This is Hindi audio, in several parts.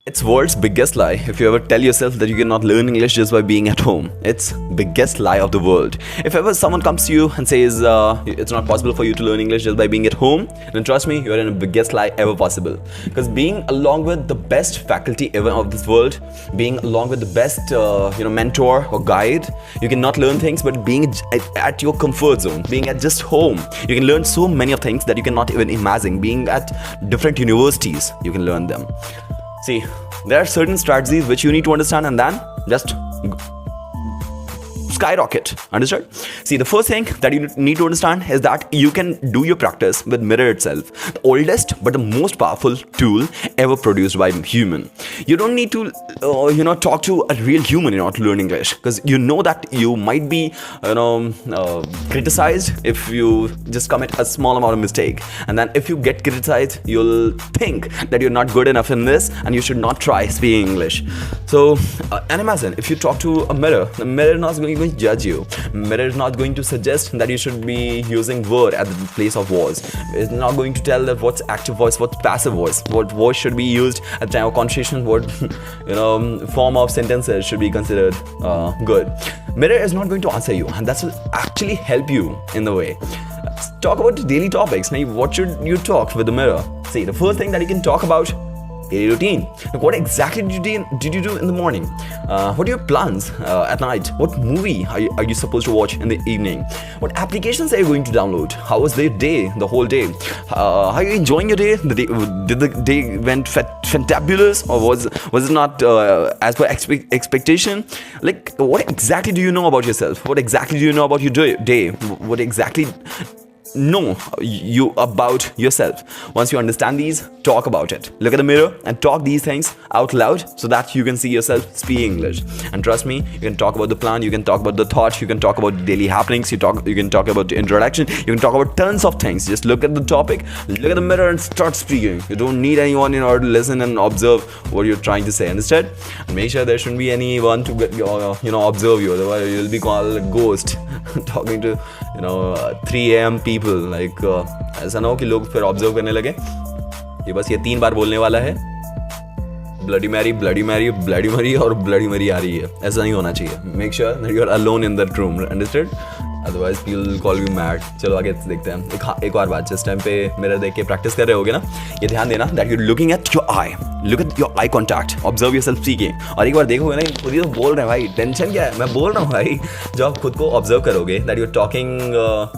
It's world's biggest lie if you ever tell yourself that you cannot learn English just by being at home. It's biggest lie of the world. If ever someone comes to you and says it's not possible for you to learn English just by being at home, then trust me, you're in the biggest lie ever possible. Because being along with the best faculty ever of this world, being along with the best mentor or guide, you cannot learn things. But being at your comfort zone, being at just home, you can learn so many of things that you cannot even imagine. Being at different universities, you can learn them. See, there are certain strategies which you need to understand and then just skyrocket. Understood? See, the first thing that you need to understand is that you can do your practice with Mirror itself, the oldest but the most powerful tool ever produced by human. You don't need to, talk to a real human in order to learn English, because you know that you might be, criticized if you just commit a small amount of mistake, and then if you get criticized, you'll think that you're not good enough in this and you should not try speaking English. So, and imagine if you talk to a mirror, the mirror is not going to judge you. Mirror is not going to suggest that you should be using word at the place of was. It's not going to tell that what's active voice, what's passive voice, what voice should be used at the time of conversation, what form of sentences should be considered good. Mirror is not going to answer you, and that will actually help you in the way. Let's talk about daily topics. Now, what should you talk with the mirror? See, the first thing that you can talk about, daily routine. What exactly did you do in the morning? What are your plans at night? What movie are you supposed to watch in the evening? What applications are you going to download? How was the day, the whole day? Are you enjoying your day? Did the day went fantabulous, or was it not as per expectation? Like, what exactly do you know about yourself? What exactly do you know about your day? What exactly know you about yourself? Once you understand these, talk about it. Look at the mirror and talk these things out loud so that you can see yourself speaking English. And trust me, you can talk about the plan, you can talk about the thought, you can talk about the daily happenings, you can talk about the introduction, you can talk about tons of things. Just look at the topic, look at the mirror and start speaking. You don't need anyone in order to listen and observe what you're trying to say. Instead, make sure there shouldn't be anyone to observe you. Otherwise you'll be called a ghost talking to 3 a.m. people. Like ऐसा ना हो कि लोग फिर ऑब्जर्व करने लगे ये बस ये 3 बार बोलने वाला है, bloody Mary, bloody Mary, bloody Mary और ब्लडी मरी आ रही है. ऐसा नहीं होना चाहिए. Make sure that you are alone in that room. Understood? Otherwise people call you mad. चलो आगे देखते हैं. एक और बात, जिस टाइम पे मिरर देख के प्रैक्टिस कर रहे होगे ना, ये ध्यान देना that you looking at your I. Look at your eye contact, observe yourself speaking. और एक बार देखोगे ना, खुद ही तो बोल रहे हैं भाई, टेंशन क्या है, मैं बोल रहा हूँ भाई. जब आप खुद को ऑब्जर्व करोगे that you are talking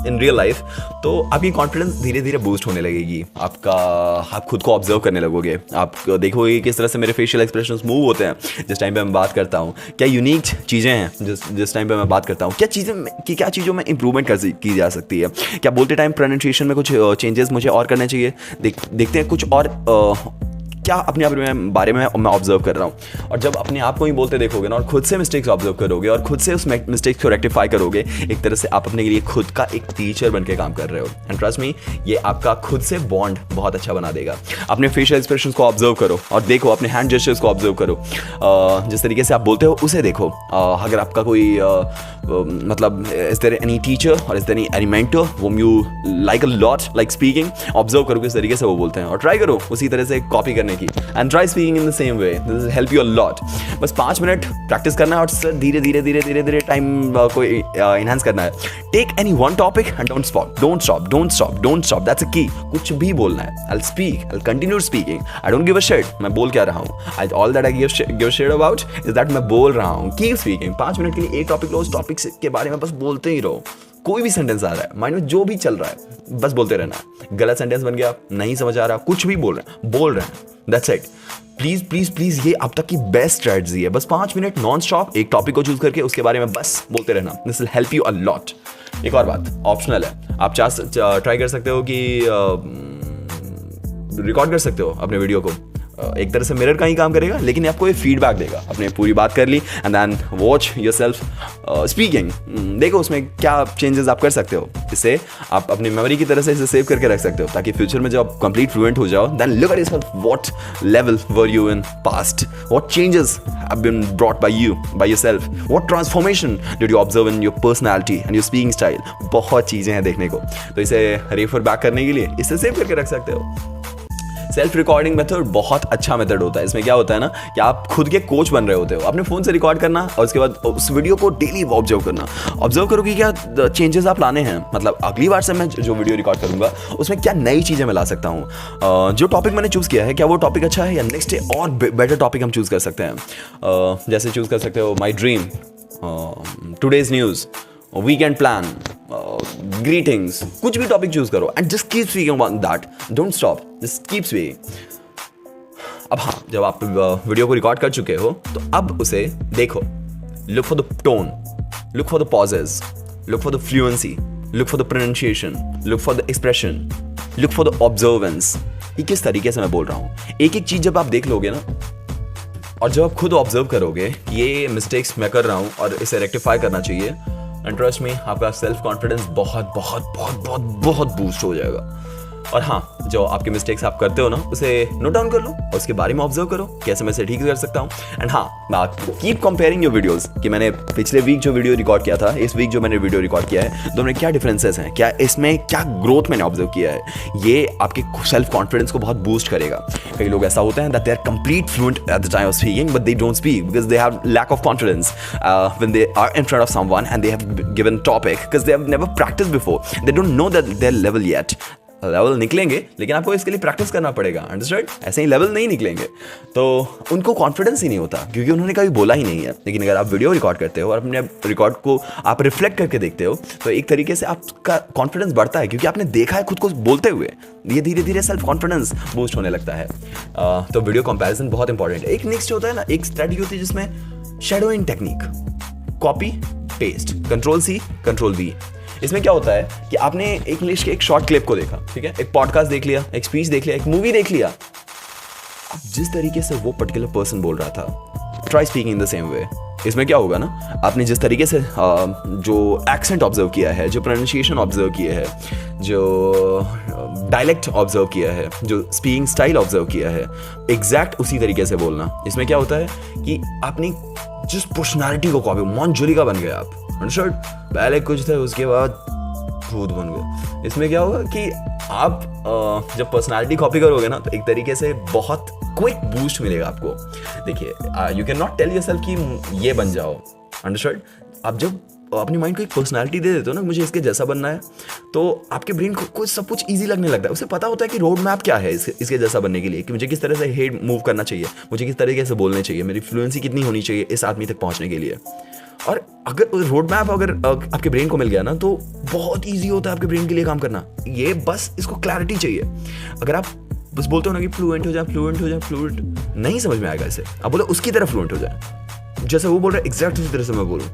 in real life, तो आपकी कॉन्फिडेंस धीरे धीरे बूस्ट होने लगेगी. आप खुद को ऑब्जर्व करने लगोगे. आप देखोगे किस तरह से मेरे फेशियल एक्सप्रेशंस मूव होते हैं जिस टाइम पे मैं बात करता हूँ. क्या यूनिक चीज़ें हैं जिस टाइम पे मैं बात करता हूँ. क्या चीज़ों में इंप्रूवमेंट की जा सकती है. क्या बोलते टाइम प्रोनाउंसिएशन में कुछ चेंजेस मुझे और करने चाहिए. देखते हैं कुछ और क्या अपने आप में बारे में मैं ऑब्जर्व कर रहा हूँ. और जब अपने आप को ही बोलते देखोगे ना, और खुद से मिस्टेक्स ऑब्जर्व करोगे और खुद से उस मिस्टेक्स को रेक्टिफाई करोगे, एक तरह से आप अपने लिए खुद का एक टीचर बन के काम कर रहे हो. एंड ट्रस्ट मी, ये आपका खुद से बॉन्ड बहुत अच्छा बना देगा. अपने फेशियल एक्सप्रेशंस को ऑब्जर्व करो और देखो, अपने हैंड जेस्चर्स को ऑब्जर्व करो. जिस तरीके से आप बोलते हो उसे देखो. अगर आपका कोई इज देयर एनी टीचर और is there any mentor whom you like a lot, like speaking, observe करो किस तरीके से वो बोलते हैं और ट्राई करो उसी तरह से कॉपी करने की. And try speaking in the same way. This will help you a lot. बस 5 मिनट प्रैक्टिस करना है और धीरे धीरे टाइम को इनहांस करना है. Take any one topic and don't stop. That's a key. कुछ भी बोलना है. I speak, I continue speaking. I don't give a shit मैं बोल क्या रहा हूँ. All that I give shit about is that मैं बोल रहा हूँ. Keep speaking. 5 मिनट के लिए एक टॉपिक लो, उस टॉपिक के बारे में बस बोलते ही रहो. कोई भी सेंटेंस आ रहा है माइंड में, जो भी चल रहा है बस बोलते रहना. गलत सेंटेंस बन गया, नहीं समझ आ रहा, कुछ भी बोल रहे हैं. That's it. प्लीज ये अब तक की बेस्ट स्ट्रेटजी है. बस 5 मिनट नॉन स्टॉप एक टॉपिक को चूज करके उसके बारे में बस बोलते रहना. This will help you a lot. एक और बात, ऑप्शनल है. आप ट्राई कर सकते हो कि रिकॉर्ड कर सकते हो अपने वीडियो को. एक तरह से मिरर का ही काम करेगा, लेकिन आपको ये फीडबैक देगा. आपने पूरी बात कर ली and then watch yourself speaking. देखो उसमें क्या चेंजेस आप कर सकते हो. इससे आप अपनी मेमोरी की तरह से इसे सेव करके रख सकते हो, ताकि फ्यूचर में जब आप कंप्लीट फ्लुएंट हो जाओ, then look at yourself, what level were you in past, what changes have been brought by yourself, what transformation did you observe in your personality and your speaking style. बहुत चीज़ें हैं देखने को. तो इसे रेफर बैक करने के लिए इसे सेव करके रख सकते हो. सेल्फ रिकॉर्डिंग मेथड बहुत अच्छा मेथड होता है। इसमें क्या होता है ना कि आप खुद के कोच बन रहे होते हो। अपने फ़ोन से रिकॉर्ड करना और उसके बाद उस वीडियो को डेली ऑब्जर्व करना। ऑब्जर्व करो कि क्या चेंजेस आप लाने हैं, मतलब अगली बार से मैं जो वीडियो रिकॉर्ड करूँगा उसमें क्या नई चीज़ें मैं ला सकता हूँ। जो टॉपिक मैंने चूज़ किया है क्या वो टॉपिक अच्छा है, या नेक्स्ट डे और बेटर टॉपिक हम चूज़ कर सकते हैं। जैसे चूज़ कर सकते हो my dream, today's news, weekend plan, greetings, कुछ भी टॉपिक चूज करो and just keep speaking about that, don't stop, just keep speaking. अब हाँ, जब आप वीडियो को रिकॉर्ड कर चुके हो तो अब उसे देखो, look for the tone, look for the pauses, look for the fluency, look for the pronunciation, look for the expression, look for the observance. ये किस तरीके से मैं बोल रहा हूँ, एक एक चीज जब आप देख लोगे ना और जब आप खुद ऑब्जर्व करोगे कि ये मिस्टेक्स मैं कर रहा हूँ और इसे रेक्टिफाई करना चाहिए, एंड ट्रस्ट मी, आपका सेल्फ कॉन्फिडेंस बहुत बहुत बहुत बहुत बहुत बूस्ट हो जाएगा। और हाँ, जो आपके मिस्टेक्स आप करते हो ना उसे नोट डाउन कर लो और उसके बारे में ऑब्जर्व करो कैसे मैं इसे ठीक कर सकता हूँ। एंड हाँ, कीप कंपेयरिंग योर वीडियोस कि मैंने पिछले वीक जो वीडियो रिकॉर्ड किया था, इस वीक जो मैंने वीडियो रिकॉर्ड किया है, दोनों में क्या डिफरेंसेस हैं, क्या इसमें क्या ग्रोथ मैंने ऑब्जर्व किया है। ये आपके सेल्फ कॉन्फिडेंस को बहुत बूस्ट करेगा। कई लोग ऐसा होते हैं that they are complete fluent at the time of speaking but they don't speak because they have lack of confidence when they are in front of someone and they have given topic because they have never practice before, they don't know that their level yet. Level निकलेंगे लेकिन आपको इसके लिए प्रैक्टिस करना पड़ेगा, अंडरस्टैंड? ऐसे ही लेवल नहीं निकलेंगे तो उनको कॉन्फिडेंस ही नहीं होता क्योंकि उन्होंने कभी बोला ही नहीं है। लेकिन अगर आप वीडियो रिकॉर्ड करते हो और अपने रिकॉर्ड को आप रिफ्लेक्ट करके देखते हो तो एक तरीके से आपका कॉन्फिडेंस बढ़ता है क्योंकि आपने देखा है खुद को बोलते हुए, ये धीरे धीरे सेल्फ कॉन्फिडेंस बूस्ट होने लगता है। तो वीडियो कंपैरिजन बहुत इंपॉर्टेंट है। एक नेक्स्ट होता है ना, एक स्ट्रेटजी होती है जिसमें shadowing technique, copy paste, control-C कंट्रोल-V। इसमें क्या होता है कि आपने एक इंग्लिश के एक शॉर्ट क्लिप को देखा, ठीक है, एक पॉडकास्ट देख लिया, एक स्पीच देख लिया, एक मूवी देख लिया, अब जिस तरीके से वो पर्टिकुलर पर्सन बोल रहा था, try speaking in the same way. इसमें क्या होगा ना, आपने जिस तरीके से जो एक्सेंट ऑब्जर्व किया है, जो प्रोनाउंसिएशन ऑब्जर्व किया है, जो डायलेक्ट ऑब्जर्व किया है, जो स्पीकिंग स्टाइल ऑब्जर्व किया है, एग्जैक्ट उसी तरीके से बोलना। इसमें क्या होता है कि आपने जिस पर्सनालिटी को कॉपी, मौनजुली का बन गया आप, अंडरस्टूड? पहले कुछ थे उसके बाद भूत बन गए। इसमें क्या होगा कि आप जब पर्सनालिटी कॉपी करोगे ना तो एक तरीके से बहुत क्विक बूस्ट मिलेगा आपको। देखिए, you can not tell yourself कि ये बन जाओ, अंडरस्टूड? आप जब अपनी माइंड को एक पर्सनालिटी दे देते हो ना, मुझे इसके जैसा बनना है, तो आपके ब्रेन को सब कुछ इजी लगने लगता है। उसे पता होता है कि रोड मैप क्या है इसके जैसा बनने के लिए, कि मुझे किस तरह से हेड मूव करना चाहिए, मुझे किस तरीके से बोलने चाहिए, मेरी फ्लुएंसी कितनी होनी चाहिए इस आदमी तक पहुंचने के लिए। और अगर रोड मैप अगर आपके ब्रेन को मिल गया ना तो बहुत ईजी होता है आपके ब्रेन के लिए काम करना। ये बस इसको क्लैरिटी चाहिए। अगर आप बस बोलते हो ना कि फ्लुएंट हो जाए, फ्लुएंट हो जाए, फ्लुएंट, नहीं समझ में आएगा इसे। आप बोलो उसकी तरह फ्लुएंट हो जाए, जैसे वो बोल रहा है एग्जैक्ट उसी तरह से मैं बोलूँ।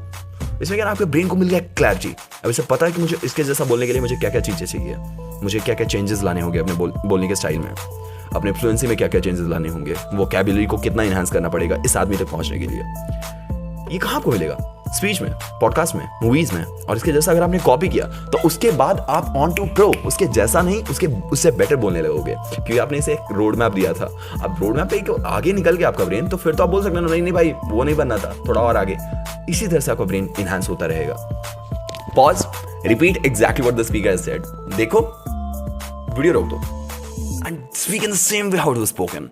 इसमें क्या, आपके ब्रेन को मिल गया क्लैरिटी। अब इसे पता है कि मुझे इसके जैसा बोलने के लिए मुझे क्या क्या चीज़ें चाहिए, मुझे क्या क्या चेंजेस लाने होंगे अपने बोलने के स्टाइल में, अपने फ्लुएंसी में क्या क्या चेंजेस लाने होंगे, वोकैबुलरी को कितना इनहांस करना पड़ेगा इस आदमी तक पहुंचने के लिए। ये कहाँ आपको मिलेगा? स्पीच में, पॉडकास्ट में, मूवीज में। और इसके जैसा अगर आपने कॉपी किया तो उसके बाद आप ऑन टू प्रो, उसके जैसा नहीं, उससे बेटर बोलने लगोगे क्योंकि आपने इसे एक रोड मैप दिया था। अब रोड मैप पे आगे निकल गया आपका ब्रेन, तो फिर तो आप बोल सकते हैं नहीं भाई वो नहीं बनना था, थोड़ा और आगे। इसी तरह से आपका ब्रेन इनहांस होता रहेगा। Pause, repeat exactly what the speaker has said. देखो, वीडियो रोक दो and speak in the same way how it was spoken,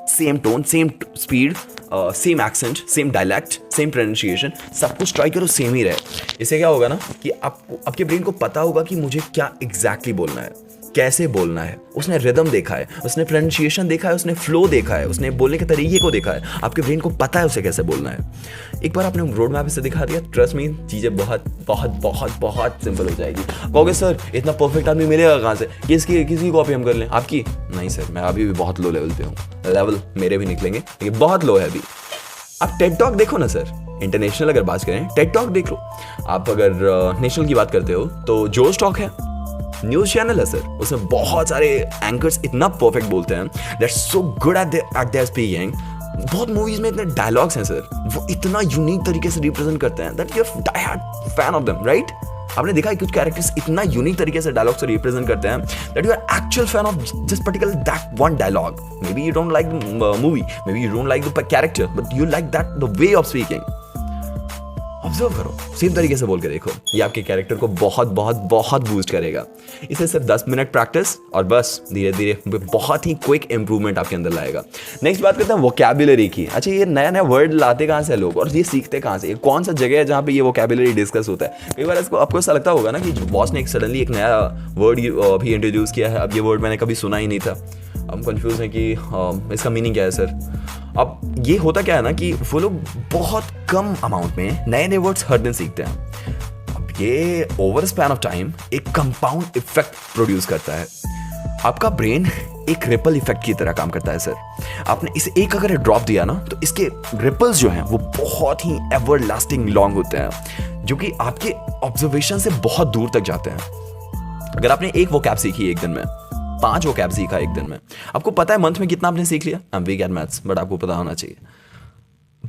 same tone, same speed, same accent, same dialect, same pronunciation, सब कुछ ट्राई करो सेम ही रहे। इससे क्या होगा ना कि आपके ब्रेन को पता होगा कि मुझे क्या एग्जैक्टली बोलना है, कैसे बोलना है। उसने रिदम देखा है, उसने प्रोनाउंसिएशन देखा है, उसने फ्लो देखा है, उसने बोलने के तरीके को देखा है। आपके ब्रेन को पता है उसे कैसे बोलना है। एक बार आपने रोड मैप इसे दिखा दिया, ट्रस्ट मी, चीज़ें बहुत बहुत बहुत बहुत सिंपल हो जाएगी। कहोगे सर इतना परफेक्ट आदमी मिलेगा कहाँ से, किसकी कॉपी हम कर लें? आपकी नहीं सर, मैं अभी भी बहुत लो लेवल पे हूँ। लेवल मेरे भी निकलेंगे लेकिन बहुत लो है अभी। आप टेड टॉक देखो ना सर, इंटरनेशनल अगर बात करें टेड टॉक देख लो। आप अगर नेशनल की बात करते हो तो जोश टॉक है, न्यूज चैनल है सर, उसमें बहुत सारे एंकर्स इतना परफेक्ट बोलते हैं, that's so good at there speaking. बहुत मूवीज में इतने डायलॉग्स हैं सर, वो इतना यूनिक तरीके से रिप्रेजेंट करते हैं that you are die hard fan of them, right? आपने देखा है कुछ कैरेक्टर्स इतना यूनिक तरीके से डायलॉग से रिप्रेजेंट करते हैं that you are actual fan of just particular that one dialogue. Maybe you don't like the movie, maybe you don't like the character, but you like that the way of speaking. अब ऑब्जर्व करो, सेम तरीके से बोल के देखो, ये आपके कैरेक्टर को बहुत बहुत बहुत बूस्ट करेगा। इसे सिर्फ 10 मिनट प्रैक्टिस और बस धीरे धीरे बहुत ही क्विक इंप्रूवमेंट आपके अंदर लाएगा। नेक्स्ट बात करते हैं वोकैबुलरी की। अच्छा, ये नया नया वर्ड लाते कहाँ से लोग और ये सीखते कहाँ से? कौन सा जगह है जहाँ पे ये वोकैबुलरी डिस्कस होता है? कई बार इसको आपको ऐसा लगता होगा ना कि बॉस ने सडनली एक नया वर्ड अभी इंट्रोड्यूस किया है, अब ये वर्ड मैंने कभी सुना ही नहीं था, हम कंफ्यूज हैं कि इसका मीनिंग क्या है सर। अब ये होता क्या है ना कि वो लोग बहुत कम अमाउंट में नए नए वर्ड्स हर दिन सीखते हैं। अब ये ओवर स्पैन ऑफ टाइम एक कंपाउंड इफेक्ट प्रोड्यूस करता है। आपका ब्रेन एक रिपल इफेक्ट की तरह काम करता है सर। आपने इसे एक अगर ड्रॉप दिया ना तो इसके रिपल्स जो हैं वो बहुत ही एवर लास्टिंग लॉन्ग होते हैं, जो कि आपके ऑब्जर्वेशन से बहुत दूर तक जाते हैं। अगर आपने एक वोकैब सीखी एक दिन में, 5 वोकैब सीखा एक दिन में, आपको पता है मंथ में कितना आपने सीख लिया? I am weak at maths but आपको पता होना चाहिए,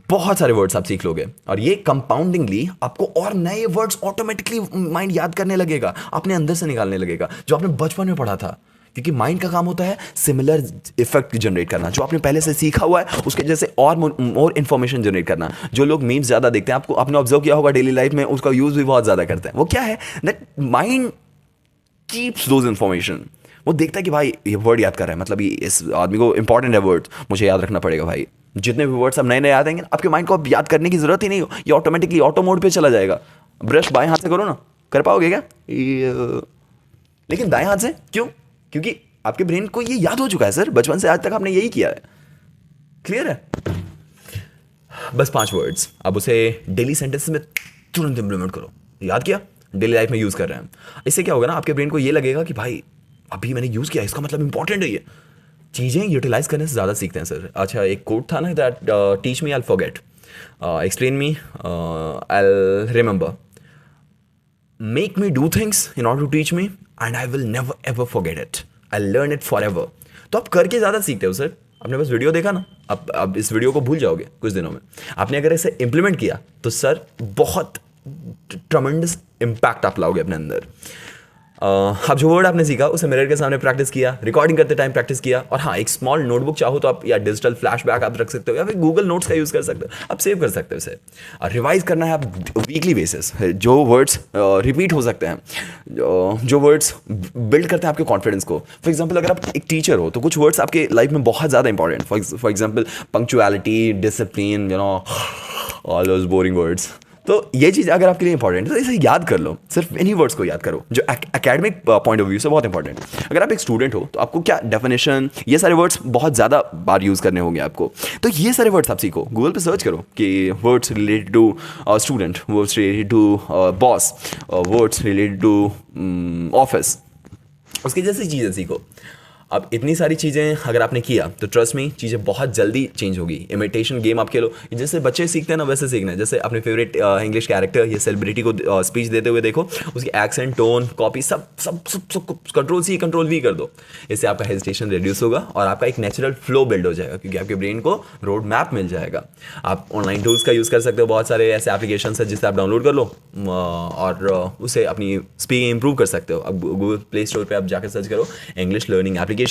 बहुत सारे वर्ड्स आप सीख लोगे और ये कंपाउंडिंगली आपको और नए वर्ड्स ऑटोमेटिकली माइंड याद करने लगेगा, अपने अंदर से निकालने लगेगा जो आपने बचपन में पढ़ा था। क्योंकि माइंड का काम होता है सिमिलर इफेक्ट जनरेट करना, जो आपने पहले से सीखा हुआ है उसके जैसे और मोर इन्फॉर्मेशन जनरेट करना। जो लोग मीम्स ज़्यादा देखते हैं, आपको आपने ऑब्जर्व किया होगा डेली लाइफ में, उसका यूज़ भी बहुत ज़्यादा करते हैं। वो क्या है that mind keeps those information. वो देखता है कि भाई ये वर्ड याद कर रहा है, मतलब ये इस आदमी को इंपॉर्टेंट है वर्ड, मुझे याद रखना पड़ेगा भाई। जितने भी वर्ड्स अब नए नए याद आएंगे आपके माइंड को अब याद करने की जरूरत ही नहीं हो, ये ऑटोमेटिकली ऑटो मोड पे चला जाएगा। ब्रश बाएं हाथ से करो ना, कर पाओगे क्या? लेकिन दाएं हाथ से क्यों? क्योंकि आपके ब्रेन को ये याद हो चुका है सर, बचपन से आज तक आपने यही किया है। क्लियर है? बस 5 वर्ड्स, अब उसे डेली सेंटेंस में तुरंत इंप्लीमेंट करो। याद किया, डेली लाइफ में यूज कर रहे हैं, इससे क्या होगा ना, आपके ब्रेन को ये लगेगा कि भाई अभी मैंने यूज किया, इसका मतलब इंपॉर्टेंट है। ये चीजें यूटिलाइज करने से ज्यादा सीखते हैं सर। अच्छा, एक कोट था ना, that teach me I will forget, explain me I will remember, make me do things in order to teach me and I will never ever forget it, I learn it forever. तो आप करके ज़्यादा सीखते हो सर। आपने बस वीडियो देखा ना, अब इस वीडियो को भूल जाओगे कुछ दिनों में। आपने अगर इसे इंप्लीमेंट किया तो सर बहुत ट्रमेंडस इम्पैक्ट आप लाओगे अपने अंदर। अब जो वर्ड आपने सीखा उसे मिरर के सामने प्रैक्टिस किया, रिकॉर्डिंग करते टाइम प्रैक्टिस किया, और हाँ, एक स्मॉल नोटबुक चाहो तो आप या डिजिटल फ्लैशबैक आप रख सकते हो या फिर गूगल नोट्स का यूज़ कर सकते हो, आप सेव कर सकते हो इसे। और रिवाइज करना है आप वीकली बेसिस। जो वर्ड्स रिपीट हो सकते हैं, जो वर्ड्स बिल्ड करते हैं आपके कॉन्फिडेंस को। फॉर एग्जाम्पल, अगर आप एक टीचर हो तो कुछ वर्ड्स आपके लाइफ में बहुत ज़्यादा important, for example punctuality, discipline, all those boring words. तो ये चीज़ अगर आपके लिए इंपॉर्टेंट है तो इसे याद कर लो, सिर्फ इन्हीं वर्ड्स को याद करो जो एकेडमिक पॉइंट ऑफ व्यू से बहुत इंपॉर्टेंट। अगर आप एक स्टूडेंट हो तो आपको क्या डेफिनेशन, ये सारे वर्ड्स बहुत ज़्यादा बार यूज़ करने होंगे आपको, तो ये सारे वर्ड्स आप सीखो। गूगल पे सर्च करो कि words related to student, words related to boss, words related to office, उसकी जैसी चीज़ें सीखो। अब इतनी सारी चीज़ें अगर आपने किया तो ट्रस्ट में चीज़ें बहुत जल्दी चेंज होगी। इमिटेशन गेम आप खेलो, जैसे बच्चे सीखते हैं ना वैसे सीखना है। जैसे अपने फेवरेट इंग्लिश कैरेक्टर या सेलिब्रिटी को स्पीच देते हुए देखो, उसकी एक्सेंट, टोन, कॉपी सब सब सब सब कंट्रोल-C कंट्रोल-V कर दो। इससे आपका हेजिटेशन रिड्यूस होगा और आपका एक नेचुरल फ्लो बिल्ड हो जाएगा, क्योंकि आपके ब्रेन को रोड मैप मिल जाएगा। आप ऑनलाइन टूल्स का यूज़ कर सकते हो, बहुत सारे ऐसे एप्लीकेशन है जिससे आप डाउनलोड कर लो और उसे अपनी स्पीकिंग इंप्रूव कर सकते हो। अब गूगल प्ले स्टोर पर आप जाकर सर्च करो इंग्लिश लर्निंग एप्लीकेशंस,